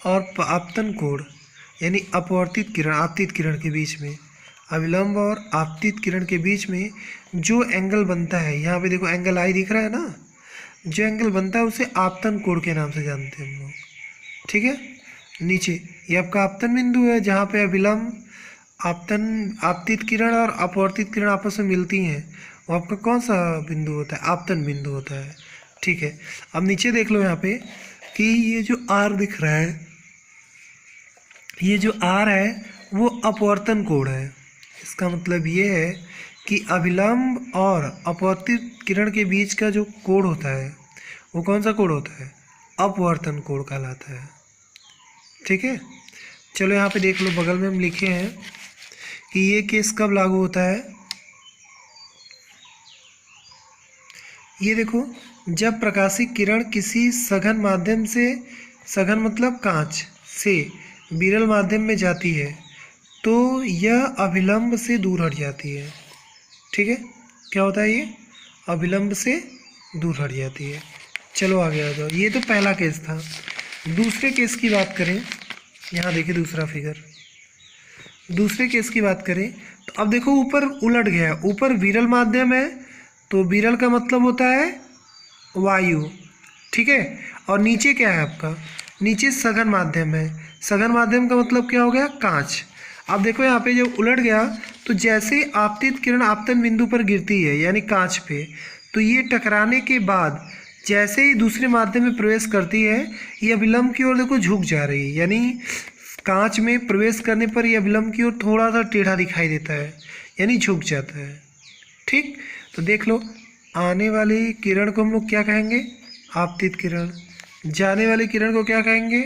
और आपतन कोण यानी अपवर्तित किरण आपतित किरण के बीच में, अविलंब और आपतित किरण के बीच में जो एंगल बनता है, यहाँ पे देखो एंगल आई दिख रहा है ना, जो एंगल बनता है उसे आपतन कोण के नाम से जानते हैं हम लोग। ठीक है, नीचे ये आपका आपतन बिंदु है जहाँ पे अविलंब आपतित किरण और अपवर्तित किरण आपस में मिलती हैं, वो आपका कौन सा बिंदु होता है? आपतन बिंदु होता है। ठीक है, अब नीचे देख लो यहाँ पे कि ये जो आर दिख रहा है, ये जो आर है वो अपवर्तन कोण है। इसका मतलब ये है कि अभिलंब और अपवर्तित किरण के बीच का जो कोण होता है वो कौन सा कोण होता है? अपवर्तन कोण कहलाता है। ठीक है, चलो यहाँ पे देख लो, बगल में हम लिखे हैं कि ये केस कब लागू होता है। ये देखो, जब प्रकाशित किरण किसी सघन माध्यम से, सघन मतलब कांच से विरल माध्यम में जाती है तो यह अभिलंब से दूर हट जाती है। ठीक है, क्या होता है? ये अभिलंब से दूर हट जाती है। चलो आगे आ जाओ, ये तो पहला केस था। दूसरे केस की बात करें, यहाँ देखिए दूसरा फिगर, दूसरे केस की बात करें तो अब देखो ऊपर उलट गया, ऊपर विरल माध्यम है तो विरल का मतलब होता है वायु। ठीक है, और नीचे क्या है आपका? नीचे सघन माध्यम है, सघन माध्यम का मतलब क्या हो गया? कांच। अब देखो यहाँ पे जब उलट गया तो जैसे आपतित किरण आपतन बिंदु पर गिरती है यानी कांच पे, तो ये टकराने के बाद जैसे ही दूसरे माध्यम में प्रवेश करती है ये अभिलंब की ओर देखो झुक जा रही है, यानी कांच में प्रवेश करने पर यह अभिलंब की ओर थोड़ा सा टेढ़ा दिखाई देता है, यानी झुक जाता है। ठीक, तो देख लो, आने वाली किरण को हम लोग क्या कहेंगे? आपतित किरण। जाने वाली किरण को क्या कहेंगे?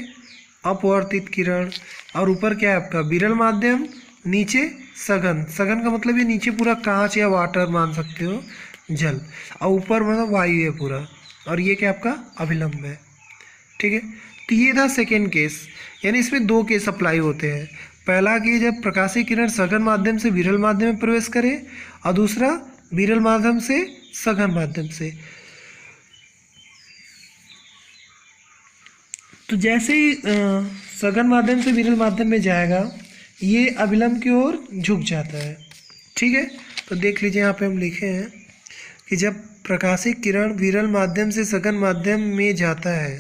अपवर्तित किरण। और ऊपर क्या है आपका? विरल माध्यम, नीचे सघन। सघन का मतलब ये नीचे पूरा कांच या वाटर मान सकते हो, जल, और ऊपर मतलब वायु है पूरा, और ये क्या आपका? अभिलंब है। ठीक है, तो ये था सेकेंड केस, यानी इसमें दो केस अप्लाई होते हैं। पहला कि जब प्रकाशीय किरण सघन माध्यम से विरल माध्यम में प्रवेश करे, और दूसरा विरल माध्यम से सघन माध्यम से। तो जैसे ही सघन माध्यम से विरल माध्यम में जाएगा ये अभिलंब की ओर झुक जाता है। ठीक है, तो देख लीजिए यहाँ पे हम लिखे हैं कि जब प्रकाशीय किरण विरल माध्यम से सघन माध्यम में जाता है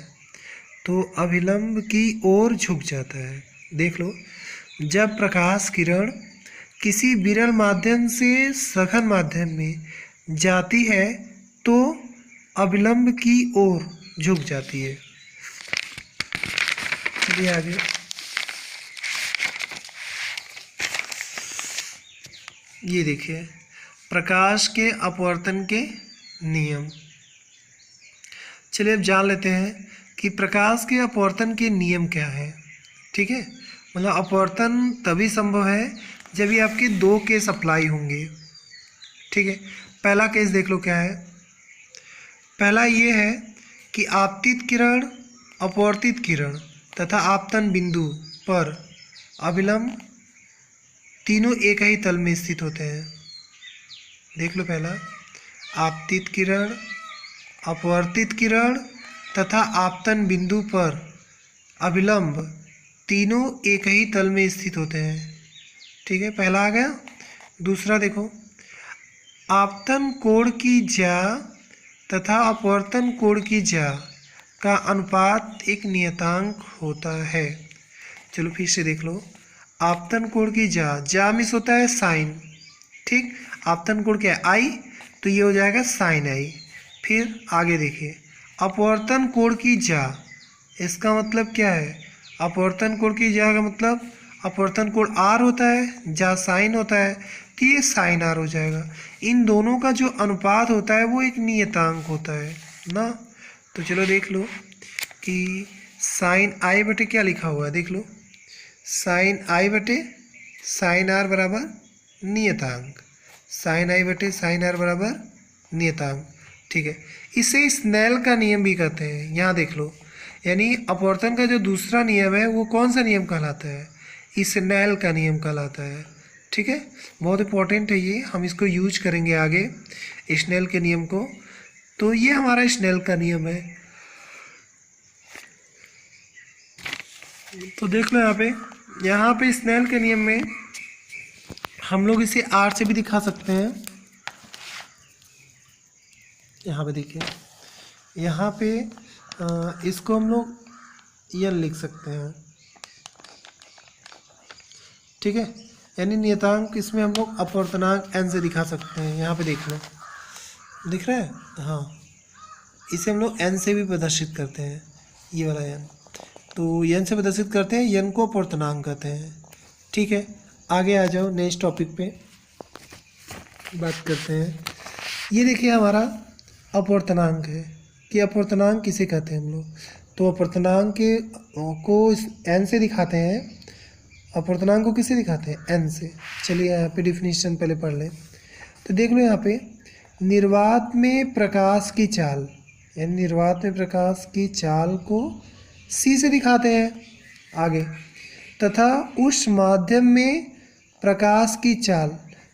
तो अभिलंब की ओर झुक जाता है। देख लो, जब प्रकाश किरण किसी विरल माध्यम से सघन माध्यम में जाती है तो अभिलंब की ओर झुक जाती है। चलिए आगे, ये देखिए प्रकाश के अपवर्तन के नियम। चलिए अब जान लेते हैं कि प्रकाश के अपवर्तन के नियम क्या है। ठीक है, मतलब अपवर्तन तभी संभव है जब ये आपके दो केस अप्लाई होंगे। ठीक है, पहला केस देख लो क्या है। पहला ये है कि आपतित किरण, अपवर्तित किरण तथा आपतन बिंदु पर अभिलंब तीनों एक ही तल में स्थित होते हैं। देख लो, पहला आपतित किरण, अपवर्तित किरण तथा आपतन बिंदु पर अभिलंब तीनों एक ही तल में स्थित होते हैं। ठीक है, पहला आ गया। दूसरा देखो, आपतन कोण की ज्या तथा अपवर्तन कोण की ज्या का अनुपात एक नियतांक होता है। चलो फिर से देख लो, आपतन कोण की ज्या मिस होता है साइन। ठीक, आपतन कोण क्या है? आई, तो ये हो जाएगा साइन आई। फिर आगे देखिए, अपवर्तन कोण की ज्या, इसका मतलब क्या है? अपवर्तन कोण की ज्या का मतलब अपवर्तन कोण आर होता है, ज्या साइन होता है, तो ये साइन आर हो जाएगा। इन दोनों का जो अनुपात होता है वो एक नियतांक होता है ना। तो चलो देख लो कि साइन आई बटे क्या लिखा हुआ है, देख लो, साइन आई बटे साइन आर बराबर नियतांक, साइन आई बटे साइन आर बराबर नियतांक। ठीक है, इसे स्नेल का नियम भी कहते हैं। यहाँ देख लो, यानी अपवर्तन का जो दूसरा नियम है वो कौन सा नियम कहलाता है? स्नेल का नियम कहलाता है। ठीक है, बहुत इंपॉर्टेंट है ये, हम इसको यूज करेंगे आगे, स्नेल के नियम को। तो ये हमारा स्नेल का नियम है। तो देख लो यहाँ पे स्नेल के नियम में हम लोग इसे आर से भी दिखा सकते हैं। यहाँ पे देखिए, यहाँ पे इसको हम लोग एन लिख सकते हैं, ठीक है। यानी नियतांक इसमें हम लोग अपवर्तनांक एन से दिखा सकते हैं। यहाँ पे देख लो, दिख रहा है, हाँ, इसे हम लोग एन से भी प्रदर्शित करते हैं, ये वाला एन। तो एन से प्रदर्शित करते हैं, एन को अपवर्तनांक कहते हैं, ठीक है। आगे आ जाओ, नेक्स्ट टॉपिक पे बात करते हैं। ये देखिए हमारा अपवर्तनांक है कि अपवर्तनांक किसे कहते हैं हम लोग। तो अपवर्तनांक को एन से दिखाते हैं। अपवर्तनांक को किसे दिखाते हैं? एन से। चलिए यहाँ पे डिफिनीशन पहले पढ़ लें। तो देख लो यहाँ पे, निर्वात में प्रकाश की चाल, यानी निर्वात में प्रकाश की चाल को सी से दिखाते हैं आगे, तथा उस माध्यम में प्रकाश की चाल,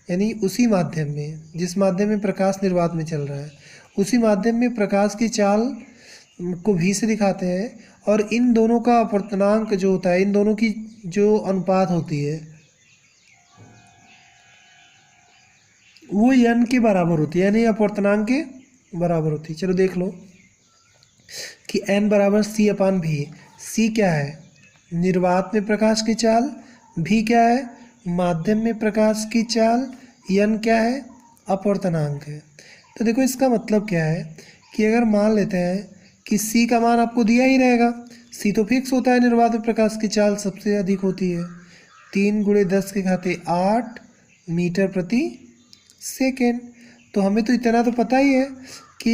यानी उसी माध्यम में, जिस माध्यम में प्रकाश निर्वात में चल रहा है, उसी माध्यम में प्रकाश की चाल को भी से दिखाते हैं। और इन दोनों का अपवर्तनांक जो होता है, इन दोनों की जो अनुपात होती है वो एन के बराबर होती है, यानी अपवर्तनांक के बराबर होती है। चलो देख लो कि एन बराबर सी अपान भी। सी क्या है? निर्वात में प्रकाश की चाल। भी क्या है? माध्यम में प्रकाश की चाल। एन क्या है? अपवर्तनांक है। तो देखो इसका मतलब क्या है कि अगर मान लेते हैं कि सी का मान आपको दिया ही रहेगा, सी तो फिक्स होता है, निर्वात में प्रकाश की चाल सबसे अधिक होती है, 3 × 10⁸ मीटर प्रति सेकेंड। तो हमें तो इतना तो पता ही है कि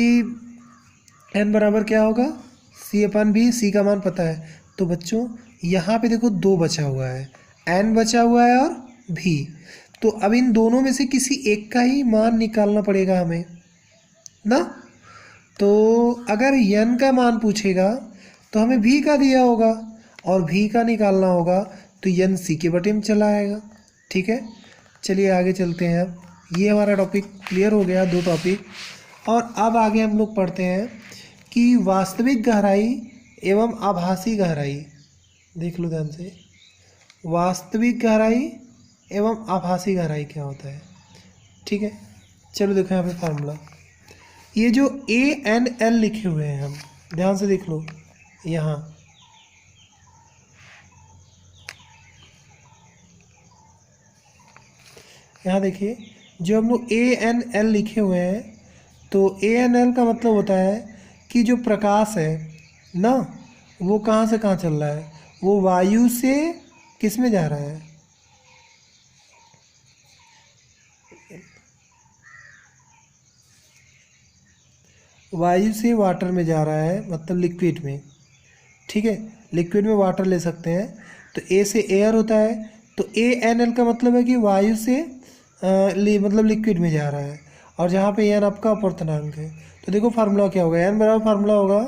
एन बराबर क्या होगा? सी अपान भी। सी का मान पता है। तो बच्चों यहाँ पे देखो दो बचा हुआ है, एन बचा हुआ है और भी। तो अब इन दोनों में से किसी एक का ही मान निकालना पड़ेगा हमें ना। तो अगर एन का मान पूछेगा तो हमें भी का दिया होगा और भी का निकालना होगा, तो एन सी के बटे में चला आएगा, ठीक है। चलिए आगे चलते हैं। अब ये हमारा टॉपिक क्लियर हो गया, दो टॉपिक। और अब आगे हम लोग पढ़ते हैं कि वास्तविक गहराई एवं आभासी गहराई। देख लो ध्यान से, वास्तविक गहराई एवं आभासी गहराई क्या होता है, ठीक है। चलो देखो यहाँ पे फार्मूला, ये जो ए एन एल लिखे हुए हैं, हम ध्यान से देख लो। यहाँ देखिए, जो हम लोग ए एन एल लिखे हुए हैं, तो ए एन एल का मतलब होता है कि जो प्रकाश है ना, वो कहाँ से कहाँ चल रहा है, वो वायु से किस में जा रहा है, वायु से वाटर में जा रहा है, मतलब लिक्विड में, ठीक है। लिक्विड में वाटर ले सकते हैं, तो ए से एयर होता है। तो ए एन एल का मतलब है कि वायु से मतलब लिक्विड में जा रहा है, और जहाँ पे एन आपका अपवर्तनांक है। तो देखो फार्मूला क्या होगा, एन बराबर फार्मूला होगा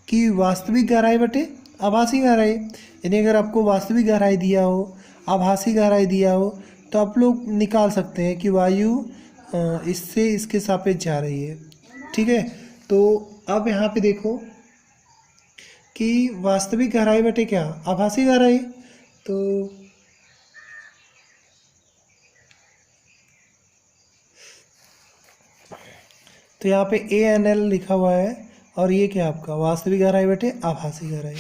कि वास्तविक गहराई बटे आभासी गहराई। यानी अगर आपको वास्तविक गहराई दिया हो, आभासी गहराई दिया हो, तो आप लोग निकाल सकते हैं कि वायु इससे इसके सापेक्ष जा रही है, ठीक है। तो अब यहाँ पे देखो कि वास्तविक गहराई बटे क्या, आभासी गहराई। तो यहाँ पे ए एन एल लिखा हुआ है, और ये क्या आपका वास्तविक गहराई बटे आभासी गहराई।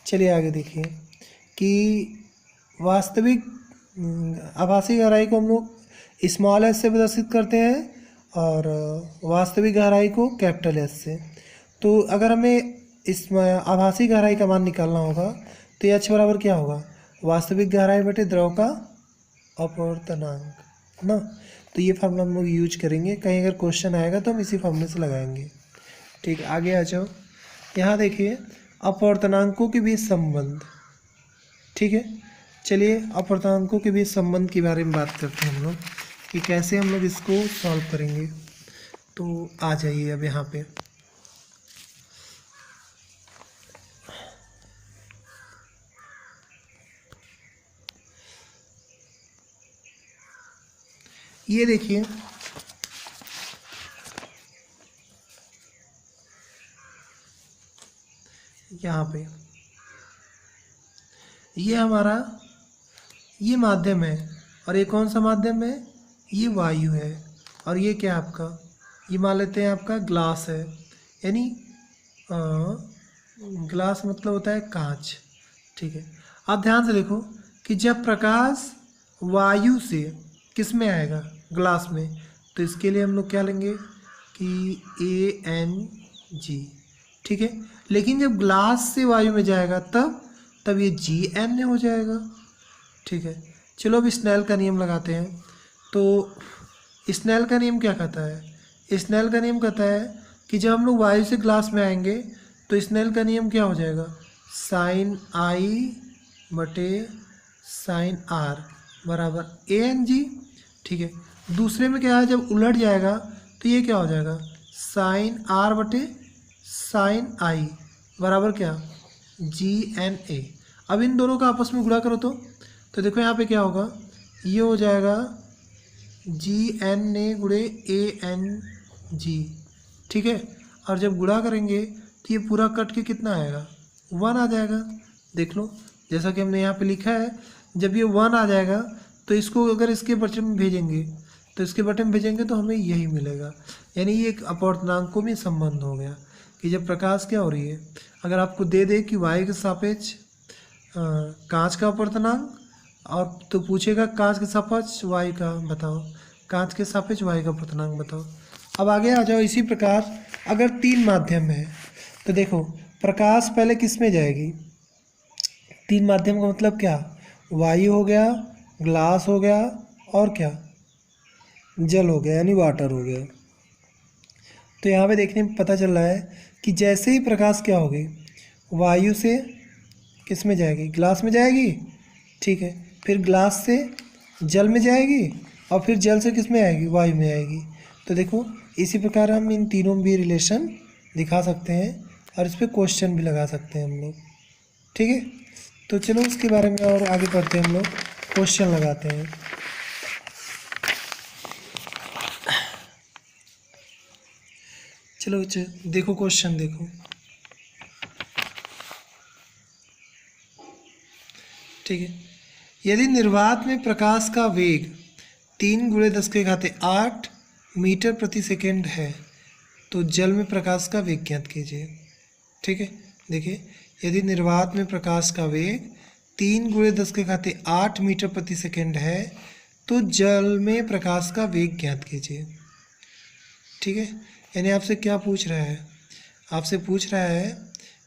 चलिए आगे देखिए कि वास्तविक आभासी गहराई को हम लोग स्मॉल एस से प्रदर्शित करते हैं, और वास्तविक गहराई को कैपिटल एस से। तो अगर हमें इस आभासी गहराई का मान निकालना होगा, तो एच बराबर क्या होगा, वास्तविक गहराई बटे द्रव का अपवर्तनांक ना। तो ये फार्मूला हम लोग यूज करेंगे, कहीं अगर क्वेश्चन आएगा तो हम इसी फार्मूले से लगाएंगे, ठीक। आगे आ जाओ, यहाँ देखिए अपवर्तनांकों के बीच संबंध, ठीक है। चलिए अपवर्तनांकों के बीच संबंध के बारे में बात करते हैं हम लोग कि कैसे हम लोग इसको सॉल्व करेंगे। तो आ जाइए अब यहाँ पे, ये देखिए यहाँ पे ये हमारा ये माध्यम है, और ये कौन सा माध्यम है, ये वायु है। और ये क्या आपका, ये मान लेते हैं आपका ग्लास है, यानी ग्लास मतलब होता है कांच। ठीक है, आप ध्यान से देखो कि जब प्रकाश वायु से किस में आएगा, ग्लास में, तो इसके लिए हम लोग क्या लेंगे कि ANG। ठीक है, लेकिन जब ग्लास से वायु में जाएगा तब ये GN हो जाएगा। ठीक है, चलो अब स्नेल का नियम लगाते हैं। तो स्नेल का नियम क्या कहता है, स्नेल का नियम कहता है कि जब हम लोग वायु से ग्लास में आएंगे तो स्नेल का नियम क्या हो जाएगा, साइन I बटे साइन R बराबर ANG। ठीक है, दूसरे में क्या है, जब उलट जाएगा तो ये क्या हो जाएगा, साइन R बटे साइन I बराबर क्या, GNA। अब इन दोनों का आपस में गुणा करो तो देखो यहाँ पे क्या होगा, ये हो जाएगा GNA गुणे ANG। ठीक है, और जब गुणा करेंगे तो ये पूरा कट के कितना आएगा, 1 आ जाएगा। देख लो, जैसा कि हमने यहाँ पे लिखा है, जब ये 1 आ जाएगा तो इसको अगर इसके बटन में भेजेंगे तो हमें यही मिलेगा। यानी ये एक अपवर्तनांकों में संबंध हो गया कि जब प्रकाश क्या हो रही है, अगर आपको दे दे कि वायु के सापेक्ष कांच का अपवर्तनांक, और तो पूछेगा कांच के सापेक्ष वायु का बताओ, कांच के सापेक्ष वायु का अपवर्तनांक बताओ। अब आगे आ जाओ। इसी प्रकार अगर 3 माध्यम है तो देखो प्रकाश पहले किस में जाएगी, 3 माध्यम का मतलब क्या, वायु हो गया, ग्लास हो गया, और क्या, जल हो गया, यानी वाटर हो गया। तो यहाँ पे देखने में पता चल रहा है कि जैसे ही प्रकाश क्या होगी, वायु से किस में जाएगी, ग्लास में जाएगी। ठीक है, फिर ग्लास से जल में जाएगी, और फिर जल से किस में आएगी, वायु में आएगी। तो देखो इसी प्रकार हम इन तीनों में भी रिलेशन दिखा सकते हैं, और इस पर क्वेश्चन भी लगा सकते हैं हम लोग। ठीक है, तो चलो उसके बारे में और आगे पढ़ते हैं, हम लोग क्वेश्चन लगाते हैं। चलो देखो क्वेश्चन देखो। ठीक है, यदि निर्वात में प्रकाश का वेग 3 × 10⁸ मीटर प्रति सेकेंड है तो जल में प्रकाश का वेग ज्ञात कीजिए। ठीक है, देखिए यदि निर्वात में प्रकाश का वेग 3 × 10⁸ मीटर प्रति सेकेंड है तो जल में प्रकाश का वेग ज्ञात कीजिए। ठीक है, यानी आपसे क्या पूछ रहा है, आपसे पूछ रहा है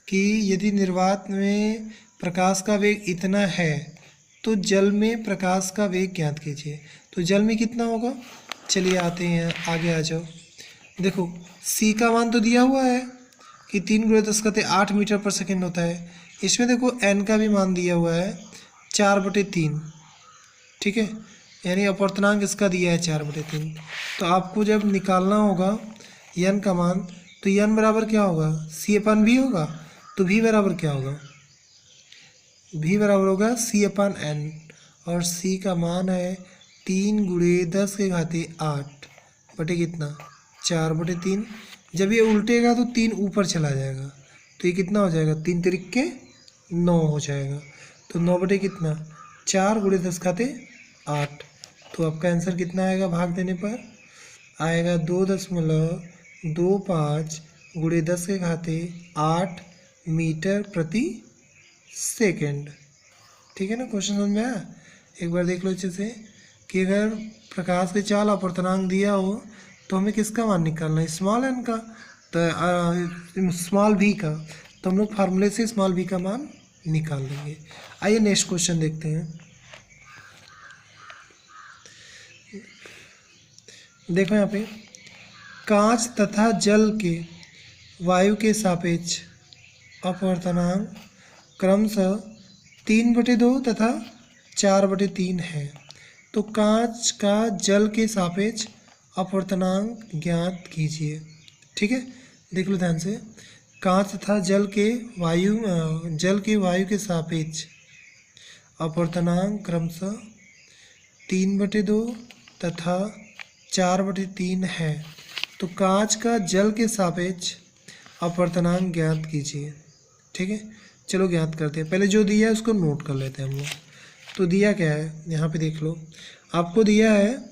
कि यदि निर्वात में प्रकाश का वेग इतना है तो जल में प्रकाश का वेग ज्ञात कीजिए। तो जल में कितना होगा, चलिए आते हैं, आगे आ जाओ। देखो C का मान तो दिया हुआ है कि 3 × 10⁸ मीटर पर सेकेंड होता है। इसमें देखो N का भी मान दिया हुआ है 4/3। ठीक है, यानी अपवर्तनांक इसका दिया है 4/3। तो आपको जब निकालना होगा N का मान, तो N बराबर क्या होगा, C/V होगा। तो V बराबर क्या होगा, V बराबर होगा C/N, और C का मान है 3 × 10⁸ बटे कितना, 4/3। जब ये उल्टेगा तो 3 ऊपर चला जाएगा, तो ये कितना हो जाएगा, 3 तिरिक्के 9 हो जाएगा। तो 9 बटे कितना, 4 × 10⁸। तो आपका आंसर कितना आएगा, भाग देने पर आएगा 2.25 × 10⁸ मीटर प्रति सेकेंड। ठीक है ना, क्वेश्चन समझ में आया। एक बार देख लो अच्छे से कि अगर प्रकाश के चाल अपवर्तनांक दिया हो तो हमें किसका मान निकालना है, स्मॉल n का, तो स्मॉल v का। तो हम लोग फार्मूले से स्मॉल v का मान निकाल लेंगे। आइए नेक्स्ट क्वेश्चन देखते हैं। देखो यहाँ पे कांच तथा जल के वायु के सापेक्ष अपवर्तनांक क्रमशः 3/2 तथा 4/3 है। तो कांच का जल के सापेक्ष अपवर्तनांक ज्ञात कीजिए। ठीक है, देख लो ध्यान से, कांच तथा जल के वायु के सापेक्ष अपवर्तनांक क्रमशः 3/2 तथा 4/3 है। तो कांच का जल के सापेक्ष अपवर्तनांक ज्ञात कीजिए। ठीक है, चलो ज्ञात करते हैं। पहले जो दिया है उसको नोट कर लेते हैं हम लोग। तो दिया क्या है, यहाँ पे देख लो, आपको दिया है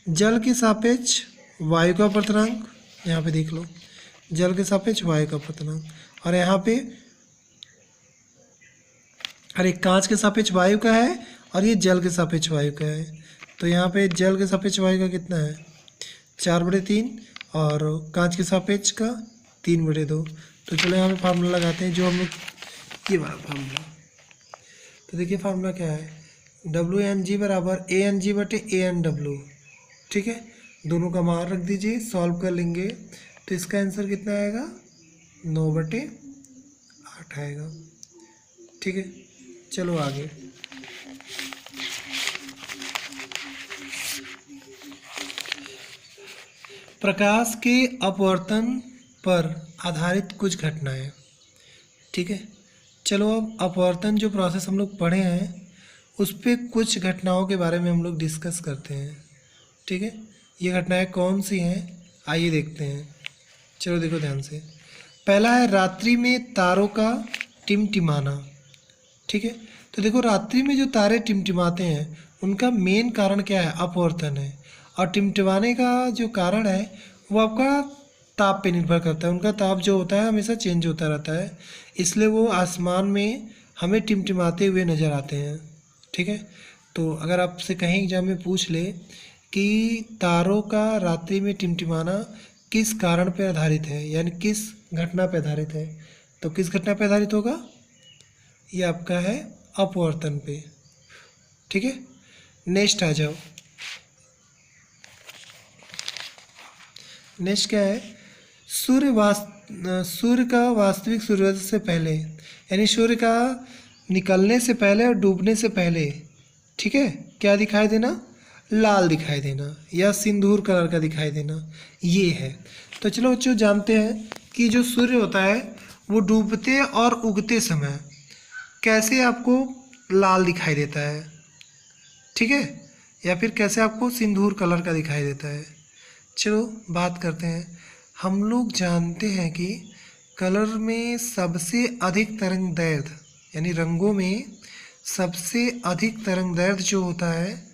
जल के सापेक्ष वायु का अपर्तनांक, यहाँ पे देख लो जल के सापेक्ष वायु का अपर्तनांक, और यहाँ पे अरे कांच के सापेक्ष वायु का है और ये जल के सापेक्ष वायु का है। तो यहाँ पे जल के सापेक्ष वायु का कितना है 4/3 और कांच के सापेक्ष का 3/2। तो चलो यहाँ पे फार्मूला लगाते हैं, जो हम लोग ये वाला फार्मूला। तो देखिए फार्मूला क्या है, WNG बराबर ANG/ANW। ठीक है, दोनों का मान रख दीजिए, सॉल्व कर लेंगे तो इसका आंसर कितना आएगा 9/8 आएगा। ठीक है, चलो आगे। प्रकाश के अपवर्तन पर आधारित कुछ घटनाएं। ठीक है, चलो अब अपवर्तन जो प्रोसेस हम लोग पढ़े हैं उस पर कुछ घटनाओं के बारे में हम लोग डिस्कस करते हैं। ठीक है, ये घटनाएं कौन सी हैं आइए देखते हैं। चलो देखो ध्यान से। पहला है रात्रि में तारों का टिमटिमाना। ठीक है, तो देखो रात्रि में जो तारे टिमटिमाते हैं उनका मेन कारण क्या है, अपवर्तन है। और टिमटिमाने का जो कारण है वो आपका ताप पे निर्भर करता है। उनका ताप जो होता है हमेशा चेंज होता रहता है, इसलिए वो आसमान में हमें टिमटिमाते हुए नज़र आते हैं। ठीक है, तो अगर आपसे कहीं एग्जाम में पूछ ले कि तारों का रात्रि में टिमटिमाना किस कारण पर आधारित है, यानी किस घटना पर आधारित है, तो किस घटना पर आधारित होगा, ये आपका है अपवर्तन पे। ठीक है, नेक्स्ट आ जाओ। नेक्स्ट क्या है, सूर्य का वास्तविक सूर्योदय से पहले, यानी सूर्य का निकलने से पहले और डूबने से पहले, ठीक है, क्या दिखाई देना, लाल दिखाई देना या सिंदूर कलर का दिखाई देना, ये है। तो चलो बच्चों जानते हैं कि जो सूर्य होता है वो डूबते और उगते समय कैसे आपको लाल दिखाई देता है, ठीक है, या फिर कैसे आपको सिंदूर कलर का दिखाई देता है। चलो बात करते हैं। हम लोग जानते हैं कि कलर में सबसे अधिक तरंग दैर्ध्य, यानी रंगों में सबसे अधिक तरंग दैर्ध्य जो होता है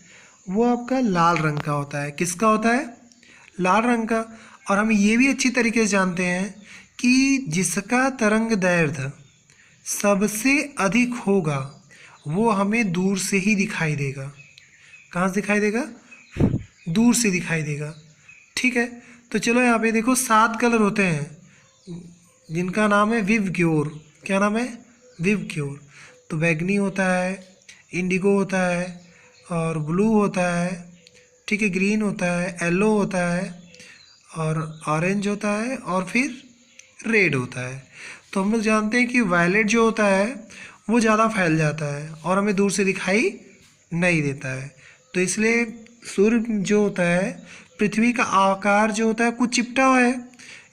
वो आपका लाल रंग का होता है। किसका होता है, लाल रंग का। और हम ये भी अच्छी तरीके से जानते हैं कि जिसका तरंग दैर्ध्य सबसे अधिक होगा वो हमें दूर से ही दिखाई देगा। कहाँ से दिखाई देगा, दूर से दिखाई देगा। ठीक है, तो चलो यहाँ पे देखो 7 कलर होते हैं जिनका नाम है विवग्योर। क्या नाम है, विवग्योर। तो बैगनी होता है, इंडिगो होता है और ब्लू होता है, ठीक है, ग्रीन होता है, येलो होता है और ऑरेंज होता है और फिर रेड होता है। तो हम लोग जानते हैं कि वायलेट जो होता है वो ज़्यादा फैल जाता है और हमें दूर से दिखाई नहीं देता है। तो इसलिए सूर्य जो होता है, पृथ्वी का आकार जो होता है कुछ चिपटा हुआ है,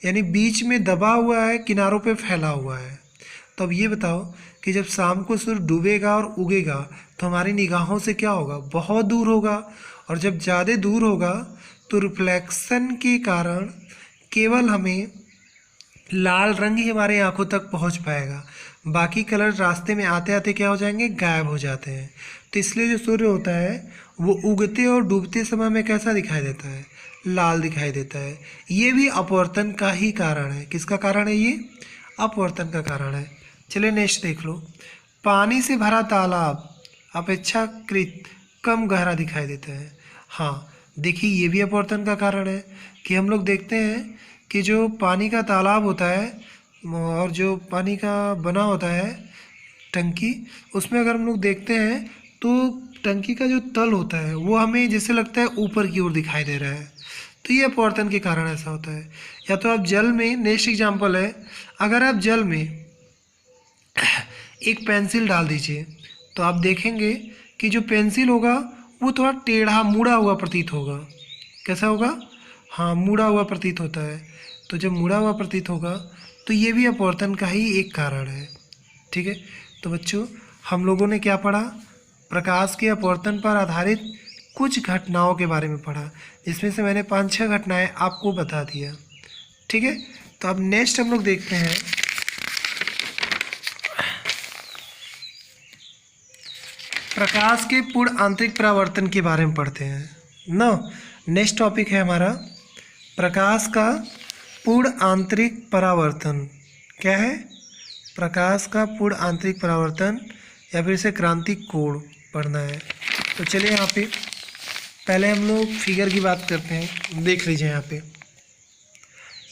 यानी बीच में दबा हुआ है, किनारों पे फैला हुआ है। तो अब ये बताओ कि जब शाम को सूर्य डूबेगा और उगेगा तो हमारी निगाहों से क्या होगा, बहुत दूर होगा। और जब ज़्यादा दूर होगा तो रिफ्लेक्शन के कारण केवल हमें लाल रंग ही हमारे आंखों तक पहुंच पाएगा, बाकी कलर रास्ते में आते आते क्या हो जाएंगे, गायब हो जाते हैं। तो इसलिए जो सूर्य होता है वो उगते और डूबते समय में कैसा दिखाई देता है, लाल दिखाई देता है। ये भी अपवर्तन का ही कारण है। किसका कारण है, ये अपवर्तन का कारण है। चलिए नेक्स्ट देख लो। पानी से भरा तालाब अपेक्षाकृत कम गहरा दिखाई देता है। हाँ देखिए, ये भी अपवर्तन का कारण है कि हम लोग देखते हैं कि जो पानी का तालाब होता है और जो पानी का बना होता है टंकी, उसमें अगर हम लोग देखते हैं तो टंकी का जो तल होता है वो हमें जैसे लगता है ऊपर की ओर दिखाई दे रहा है। तो ये अपवर्तन के कारण ऐसा होता है। या तो आप जल में, नेक्स्ट एग्जांपल है, अगर आप जल में एक पेंसिल डाल दीजिए तो आप देखेंगे कि जो पेंसिल होगा वो थोड़ा टेढ़ा मुड़ा हुआ प्रतीत होगा। कैसा होगा, हाँ मुड़ा हुआ प्रतीत होता है। तो जब मुड़ा हुआ प्रतीत होगा तो ये भी अपवर्तन का ही एक कारण है। ठीक है, तो बच्चों हम लोगों ने क्या पढ़ा, प्रकाश के अपवर्तन पर आधारित कुछ घटनाओं के बारे में पढ़ा, जिसमें से मैंने 5-6 घटनाएं आपको बता दिया। ठीक है, तो अब नेक्स्ट हम लोग देखते हैं प्रकाश के पूर्ण आंतरिक परावर्तन के बारे में पढ़ते हैं ना। नेक्स्ट टॉपिक है हमारा प्रकाश का पूर्ण आंतरिक परावर्तन। क्या है? प्रकाश का पूर्ण आंतरिक परावर्तन या फिर इसे क्रांतिक कोण पढ़ना है। तो चलिए यहाँ पे पहले हम लोग फिगर की बात करते हैं। देख लीजिए यहाँ पे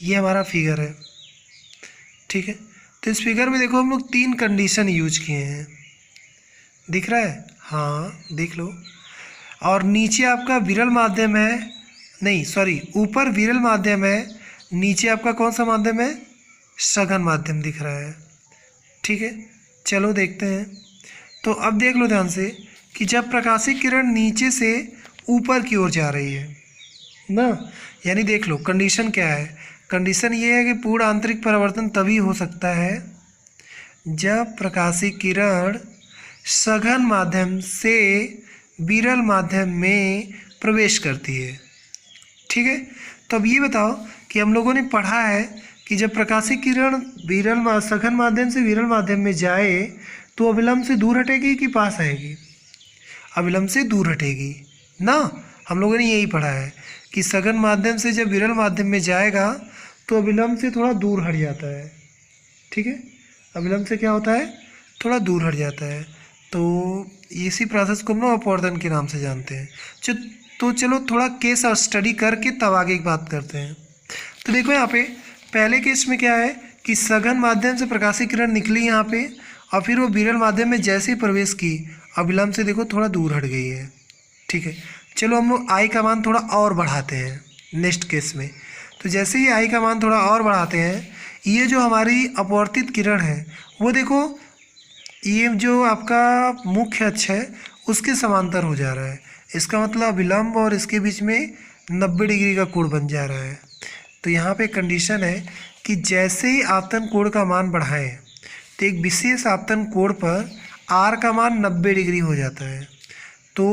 ये हमारा फिगर है, ठीक है। तो इस फिगर में देखो हम लोग 3 कंडीशन यूज किए हैं, दिख रहा है? हाँ देख लो। और नीचे आपका विरल माध्यम है, नहीं सॉरी, ऊपर विरल माध्यम है, नीचे आपका कौन सा माध्यम है? सघन माध्यम दिख रहा है, ठीक है। चलो देखते हैं। तो अब देख लो ध्यान से कि जब प्रकाशिक किरण नीचे से ऊपर की ओर जा रही है ना, यानी देख लो कंडीशन क्या है। कंडीशन ये है कि पूर्ण आंतरिक परावर्तन तभी हो सकता है जब प्रकाशिक किरण सघन माध्यम से विरल माध्यम में प्रवेश करती है, ठीक है। तो अब ये बताओ कि हम लोगों ने पढ़ा है कि जब प्रकाशिक किरण सघन माध्यम से विरल माध्यम में जाए तो अविलंब से दूर हटेगी कि पास आएगी? अविलंब से दूर हटेगी ना। हम लोगों ने यही पढ़ा है कि सघन माध्यम से जब विरल माध्यम में जाएगा तो अविलंब से थोड़ा दूर हट जाता है, ठीक है। अविलंब से क्या होता है? थोड़ा दूर हट जाता है। तो इसी प्रोसेस को हम लोग अपवर्तन के नाम से जानते हैं। तो चलो थोड़ा केस स्टडी करके तब आगे की बात करते हैं। तो देखो यहाँ पे पहले केस में क्या है कि सघन माध्यम से प्रकाशिक किरण निकली यहाँ पे और फिर वो विरल माध्यम में जैसे ही प्रवेश की अविलंब से देखो थोड़ा दूर हट गई है, ठीक है। चलो हम लोग आई का मान थोड़ा और बढ़ाते हैं नेक्स्ट केस में। तो जैसे ही आई का मान थोड़ा और बढ़ाते हैं, ये जो हमारी अपवर्तित किरण है वो देखो ये जो आपका मुख्य अक्ष है उसके समांतर हो जा रहा है। इसका मतलब विलंब और इसके बीच में 90 डिग्री का कोण बन जा रहा है। तो यहाँ पे कंडीशन है कि जैसे ही आपतन कोण का मान बढ़ाएं तो एक विशेष आपतन कोण पर आर का मान 90 डिग्री हो जाता है। तो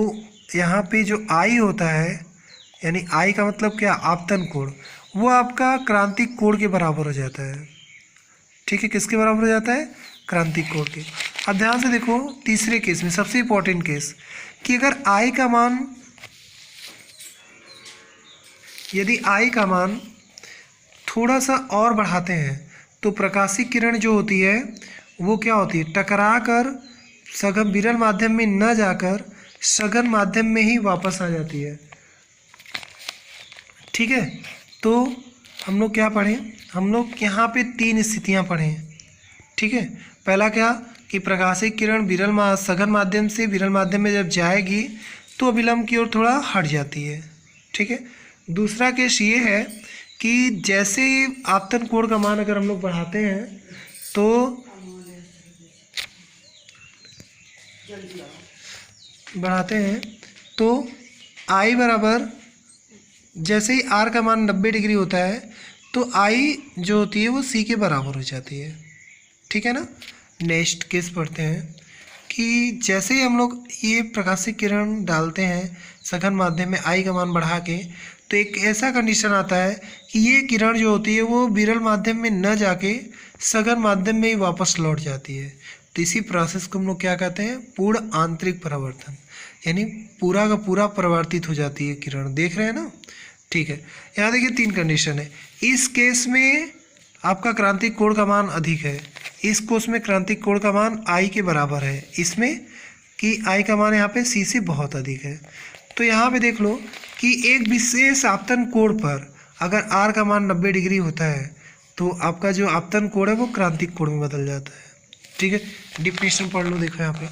यहाँ पे जो आई होता है, यानी आई का मतलब क्या? आपतन कोण, वो आपका क्रांतिक कोण के बराबर हो जाता है, ठीक है। किसके बराबर हो जाता है? क्रांतिक कोण के। अब ध्यान से देखो तीसरे केस में, सबसे इंपॉर्टेंट केस, कि अगर आई का मान, यदि आई का मान थोड़ा सा और बढ़ाते हैं तो प्रकाशिक किरण जो होती है वो क्या होती है? टकरा कर सघन विरल माध्यम में न जाकर सघन माध्यम में ही वापस आ जाती है, ठीक है। तो हम लोग क्या पढ़ें? हम लोग यहाँ पे 3 स्थितियाँ पढ़ें, ठीक है। पहला क्या कि प्रकाशिक किरण सघन माध्यम से विरल माध्यम में जब जाएगी तो अविलंब की ओर थोड़ा हट जाती है, ठीक है। दूसरा केस ये है कि जैसे आपतन कोण का मान अगर हम लोग बढ़ाते हैं तो आई बराबर, जैसे ही आर का मान 90 डिग्री होता है तो आई जो होती है वो सी के बराबर हो जाती है, ठीक है ना। नेक्स्ट केस पढ़ते हैं कि जैसे ही हम लोग ये प्रकाशिक किरण डालते हैं सघन माध्यम में आई का मान बढ़ा के, तो एक ऐसा कंडीशन आता है कि ये किरण जो होती है वो विरल माध्यम में न जाके सघन माध्यम में ही वापस लौट जाती है। तो इसी प्रोसेस को हम लोग क्या कहते हैं? पूर्ण आंतरिक परावर्तन, यानी पूरा का पूरा परावर्तित हो जाती है किरण। देख रहे हैं ना, ठीक है। यहाँ देखिए 3 कंडीशन है। इस केस में आपका क्रांतिक कोण का मान अधिक है, इस केस में क्रांतिक कोण का मान आई के बराबर है, इसमें कि आई का मान यहाँ पे सी से बहुत अधिक है। तो यहाँ पे देख लो कि एक विशेष आपतन कोण पर अगर आर का मान 90 डिग्री होता है तो आपका जो आपतन कोण है वो क्रांतिक कोण में बदल जाता है, ठीक है। डिफिनेशन पढ़ लो, देखो यहाँ पे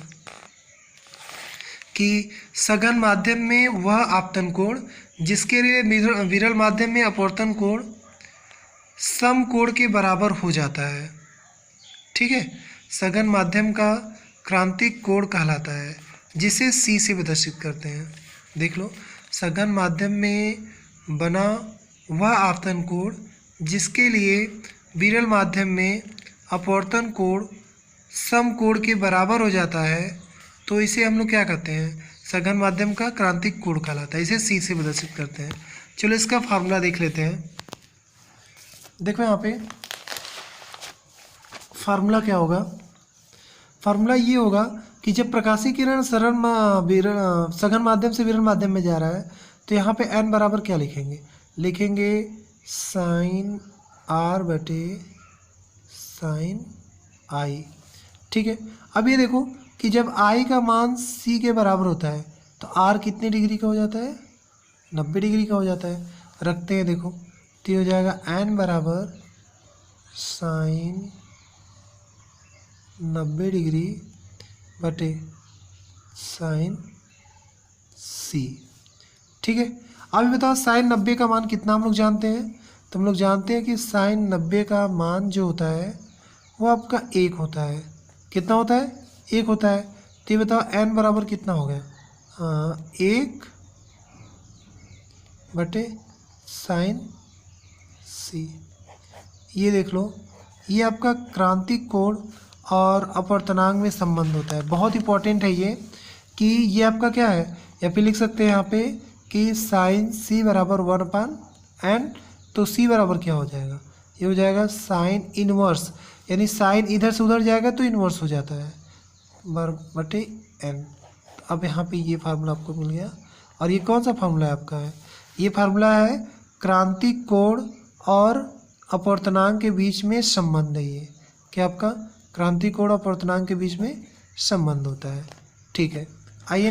कि सघन माध्यम में वह आपतन कोण जिसके लिए विरल माध्यम में अपवर्तन कोण सम कोण के बराबर हो जाता है, ठीक है। सघन माध्यम का क्रांतिक कोण कहलाता है जिसे सी से प्रदर्शित करते हैं। देख लो, सघन माध्यम में बना वह आपतन कोण जिसके लिए विरल माध्यम में अपवर्तन कोण सम कोण के बराबर हो जाता है, तो इसे हम लोग क्या कहते हैं? सघन माध्यम का क्रांतिक कोण कहलाता है, इसे सी से प्रदर्शित करते हैं। चलो इसका फार्मूला देख लेते हैं। देखो यहाँ पे फार्मूला क्या होगा? फार्मूला ये होगा कि जब प्रकाशीय किरण सघन माध्यम से विरल माध्यम में जा रहा है तो यहाँ पे n बराबर क्या लिखेंगे, लिखेंगे साइन r बटे साइन i। ठीक है, अब ये देखो कि जब i का मान c के बराबर होता है तो r कितने डिग्री का हो जाता है, 90 डिग्री का हो जाता है। रखते हैं, देखो तो ये हो जाएगा n बराबर साइन 90 डिग्री बटे साइन c। ठीक है, अब ये बताओ साइन 90 का मान कितना हम लोग जानते हैं, तो हम लोग जानते हैं कि साइन 90 का मान जो होता है वो आपका 1 होता है। कितना होता है, 1 होता है। तो ये बताओ n बराबर कितना हो गया, 1 बटे साइन c। ये देख लो, ये आपका क्रांतिक कोण और अपवर्तनांक में संबंध होता है। बहुत इंपॉर्टेंट है ये, कि ये आपका क्या है, या फिर लिख सकते हैं यहाँ पे कि साइन c बराबर 1/n। तो c बराबर क्या हो जाएगा, ये हो जाएगा साइन इनवर्स, यानी साइन इधर से उधर जाएगा तो इनवर्स हो जाता है बटे n। अब यहाँ पे ये फार्मूला आपको मिल गया। और ये कौन सा फार्मूला है आपका, है ये फार्मूला है क्रांतिक कोण और अपवर्तनांक के बीच में संबंध है। ये क्या आपका क्रांतिक कोण और अपवर्तनांक के बीच में संबंध होता है। ठीक है, आइए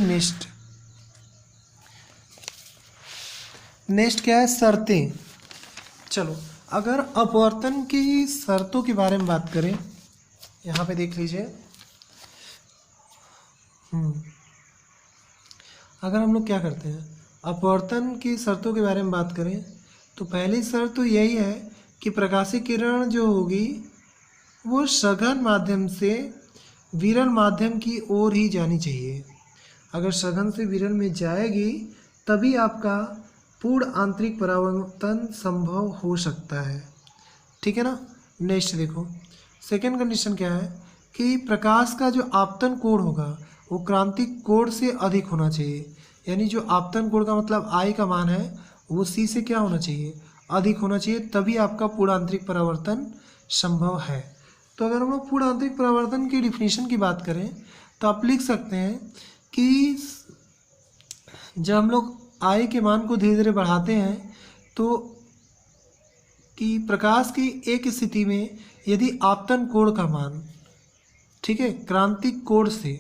नेक्स्ट क्या है, शर्तें। चलो, अगर अपवर्तन की शर्तों के बारे में बात करें, यहाँ पे देख लीजिए। अगर हम लोग क्या करते हैं, अपवर्तन की शर्तों के बारे में बात करें, तो पहली शर्त तो यही है कि प्रकाशीय किरण जो होगी वो सघन माध्यम से विरल माध्यम की ओर ही जानी चाहिए। अगर सघन से विरल में जाएगी तभी आपका पूर्ण आंतरिक परावर्तन संभव हो सकता है। ठीक है ना। नेक्स्ट देखो, सेकेंड कंडीशन क्या है कि प्रकाश का जो आपतन कोण होगा वो क्रांतिक कोण से अधिक होना चाहिए। यानी जो आपतन कोण का मतलब आई का मान है वो सी से क्या होना चाहिए, अधिक होना चाहिए, तभी आपका पूर्ण आंतरिक परावर्तन संभव है। तो अगर हम लोग पूर्ण आंतरिक परावर्तन की डिफिनीशन की बात करें तो आप लिख सकते हैं कि जब हम लोग आई के मान को धीरे धीरे बढ़ाते हैं तो कि प्रकाश की एक स्थिति में यदि आपतन कोण का मान, ठीक है, क्रांतिक कोण से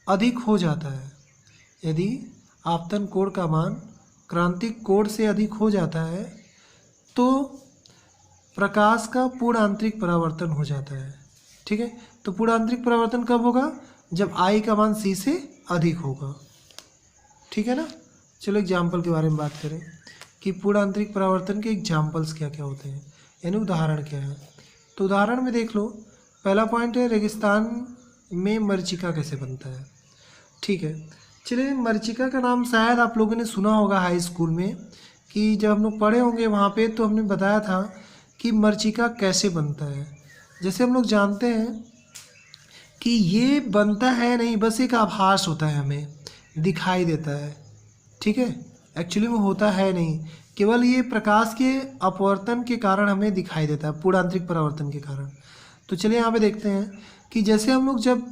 अधिक हो जाता है, यदि आपतन कोण का मान क्रांतिक कोण से अधिक हो जाता है तो प्रकाश का पूर्ण आंतरिक परावर्तन हो जाता है। ठीक है, तो पूर्ण आंतरिक परावर्तन कब होगा, जब आई का मान सी से अधिक होगा। ठीक है ना। चलो एग्जाम्पल के बारे में बात करें कि पूर्ण आंतरिक परावर्तन के एग्जाम्पल्स क्या क्या होते हैं, यानी उदाहरण क्या है। तो उदाहरण में देख लो, पहला पॉइंट है रेगिस्तान में मरीचिका कैसे बनता है। ठीक है, चलिए मरीचिका का नाम शायद आप लोगों ने सुना होगा हाई स्कूल में, कि जब हम लोग पढ़े होंगे वहाँ पे तो हमने बताया था कि मरीचिका कैसे बनता है। जैसे हम लोग जानते हैं कि ये बनता है नहीं, बस एक आभास होता है, हमें दिखाई देता है। ठीक है, एक्चुअली वो होता है नहीं, केवल ये प्रकाश के अपवर्तन के कारण हमें दिखाई देता है, पूर्ण आंतरिक परावर्तन के कारण। तो चलिए यहाँ पे देखते हैं कि जैसे हम लोग जब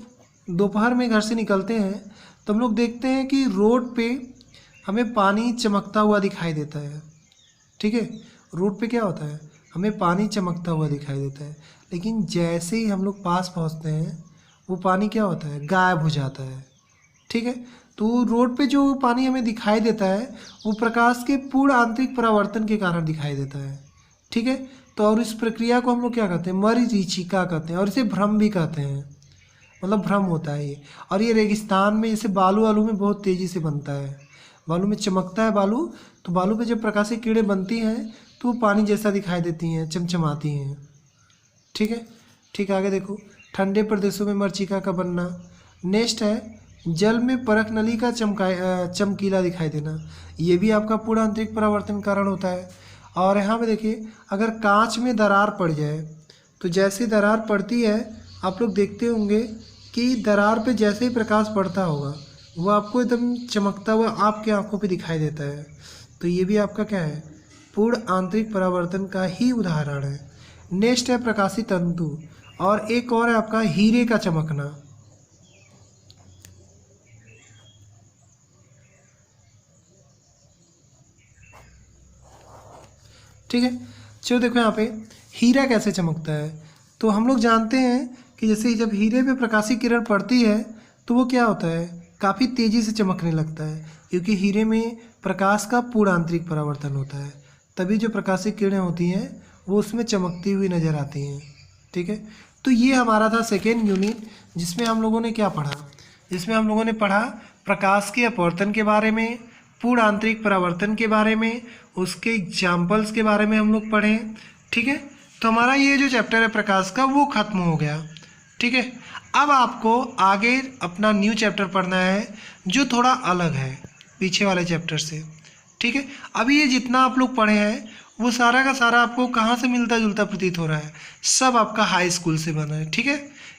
दोपहर में घर से निकलते हैं तो हम लोग देखते हैं कि रोड पे हमें पानी चमकता हुआ दिखाई देता है। ठीक है, रोड पे क्या होता है, हमें पानी चमकता हुआ दिखाई देता है, लेकिन जैसे ही हम लोग पास पहुँचते हैं वो पानी क्या होता है, गायब हो जाता है। ठीक है, तो रोड पे जो पानी हमें दिखाई देता है वो प्रकाश के पूर्ण आंतरिक परावर्तन के कारण दिखाई देता है। ठीक है, तो और इस प्रक्रिया को हम लोग क्या कहते हैं, मरीचिका कहते हैं, और इसे भ्रम भी कहते हैं, मतलब भ्रम होता है ये। और ये रेगिस्तान में, जैसे बालू वालू में बहुत तेज़ी से बनता है, बालू में चमकता है बालू, तो बालू पे जब प्रकाशीय किरणें बनती हैं तो वो पानी जैसा दिखाई देती हैं, चमचमाती हैं। ठीक है, ठीक, आगे देखो, ठंडे प्रदेशों में मरीचिका का बनना। नेक्स्ट है जल में परख नली का चमकीला दिखाई देना, ये भी आपका पूर्ण आंतरिक परावर्तन कारण होता है। और यहाँ पे देखिए, अगर कांच में दरार पड़ जाए तो जैसे दरार पड़ती है आप लोग देखते होंगे कि दरार पे जैसे ही प्रकाश पड़ता होगा वो आपको एकदम चमकता हुआ आपके आंखों पे दिखाई देता है। तो ये भी आपका क्या है, पूर्ण आंतरिक परावर्तन का ही उदाहरण है। नेक्स्ट है प्रकाशीय तंतु, और एक और है आपका हीरे का चमकना। ठीक है। चलो देखो यहाँ पे हीरा कैसे चमकता है। तो हम लोग जानते हैं कि जैसे जब हीरे पे प्रकाशीय किरण पड़ती है तो वो क्या होता है, काफ़ी तेज़ी से चमकने लगता है, क्योंकि हीरे में प्रकाश का पूर्ण आंतरिक परावर्तन होता है, तभी जो प्रकाशीय किरणें होती हैं वो उसमें चमकती हुई नज़र आती हैं। ठीक है, तो ये हमारा था सेकेंड यूनिट, जिसमें हम लोगों ने क्या पढ़ा, जिसमें हम लोगों ने पढ़ा प्रकाश के अपवर्तन के बारे में, पूर्ण आंतरिक परावर्तन के बारे में, उसके एग्जाम्पल्स के बारे में हम लोग पढ़े। ठीक है, तो हमारा ये जो चैप्टर है प्रकाश का वो खत्म हो गया। ठीक है, अब आपको आगे अपना न्यू चैप्टर पढ़ना है जो थोड़ा अलग है पीछे वाले चैप्टर से। ठीक है, अभी ये जितना आप लोग पढ़े हैं वो सारा का सारा आपको कहाँ से मिलता जुलता प्रतीत हो रहा है, सब आपका हाई स्कूल से बना है। ठीक है,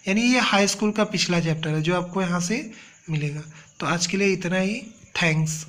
यानी ये हाई स्कूल का पिछला चैप्टर है जो आपको यहाँ से मिलेगा। तो आज के लिए इतना ही, थैंक्स।